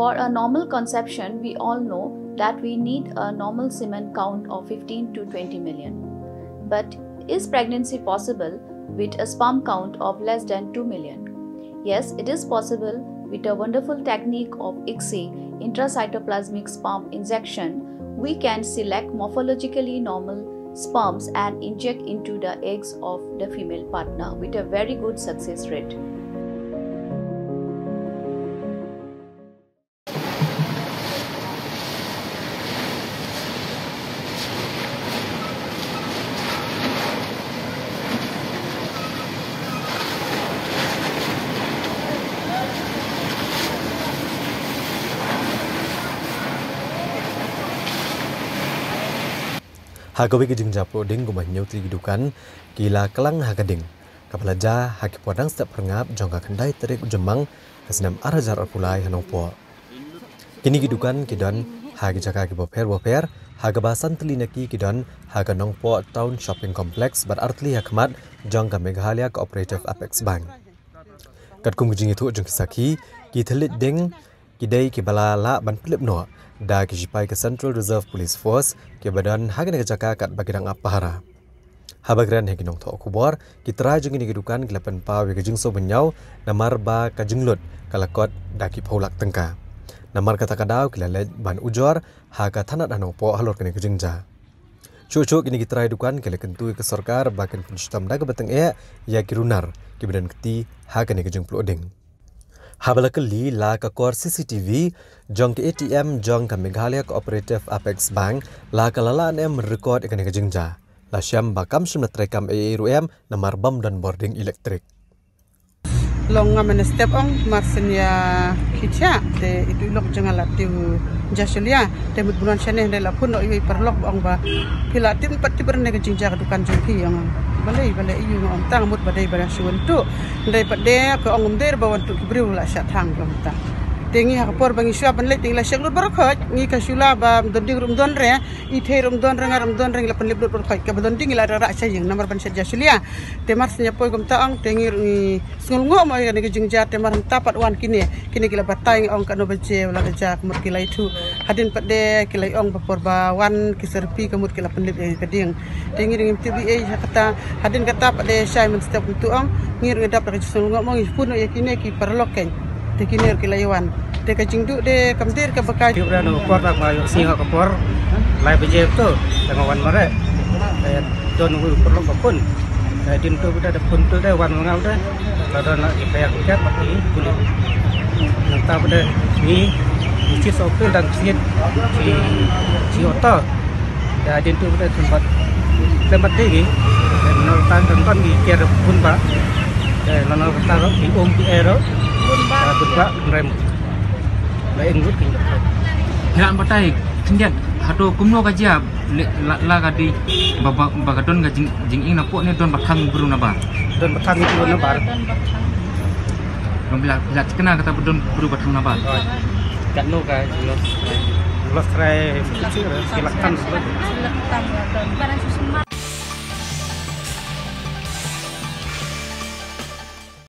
For a normal conception, we all know that we need a normal semen count of 15 to 20 million. But is pregnancy possible with a sperm count of less than 2 million? Yes, it is possible with a wonderful technique of ICSI, intracytoplasmic sperm injection. We can select morphologically normal sperms and inject into the eggs of the female partner with a very good success rate. Hagawi ke jeng japo ding gumah nyutri gidukan kila kelang hagading kapala ja haki podang setiap perngap jongka kendai terik jemang kesenam arajar arpulai hanong po kini gidukan kidan hagi jaka ki boper haga basan telinaki kidan haga nong po town shopping complex berartli hakmat jongka Meghalaya Cooperative Apex Bank kat kum jing itu jong kisaki ki telit ding kidai ki bala la ban pelip no da kijipai ke Central Reserve Police Force ke badan haga nega jaka kat bagirang apahara. Habagran hegi nong thok kubor kitra jeng ini kedukan kelapan pa we kejing so benyau namar ba kajenglut kalakot daki paulak tengka. Namar kata kadau kilalet ban ujor haga tanat anong po halor kene kejingja. Cucuk ini kitra dukan kele kentu ke sarkar bakan penjutam daga bateng ya kirunar ke badan keti haga nega kejing ploding. Habalakali la ka kor CCTV jong ke ATM jong ka Meghalaya Cooperative Apex Bank la ka lala nem record ikan ke jingja la syam bakam sum trekam ARUM namar bam dan boarding elektrik long ngamen step ong marsenya kicha te itu lok jangan tiu jasulia te mut bulan sene de la pun oi perlok ong ba pila tim pati berne ke jingja dukan jongki yang balai iu ngom tang mut badai bara suwen tu dai pade ke ong der bawan tu kibriu la sat hang long ta tengi ha por bangi syua ban le ting la syek lut barakhat ngi ka syula ba donding rum don re I the rum don rang la pen lip lut barakhat ka donding la ra sa yang namar ban set jasulia te mar senya poi gom ta ong tengi ngi sngul ngo mo ya ngi jingja te mar tapat wan kini kila batai ong ka no bace la ja mut kila itu hadin pade kila ong ba por ba wan kiserpi ka mut kila pen lip ka ding tengi ring TBA kata hadin kata pade syai men step tu ong ngir ngedap ka sngul ngo mo ngi pun ya kini ki perlok ken te kini kila iwan te ka jingdu de kamtir ka bakai ura no por ba ma yo singa ka por lai beje tu dengan wan mare don wi perlu ka pun din tu kita ada pun tu de wan ngau de la nak dipayar kat pati kulit nang ta pada ni ci sopir dan ci oto ya din tu pada tempat tinggi dan nol tan kan di kira pun ba nol ta di pi ero pun ba rem lain gut kin ya batai tindian hato kumno kaja la kadi bagadon ga jing ing na po ne don bathang buru na ba don bathang itu na bar don bila kena kata don buru bathang na ba kat no ka los trai silakan don barang susun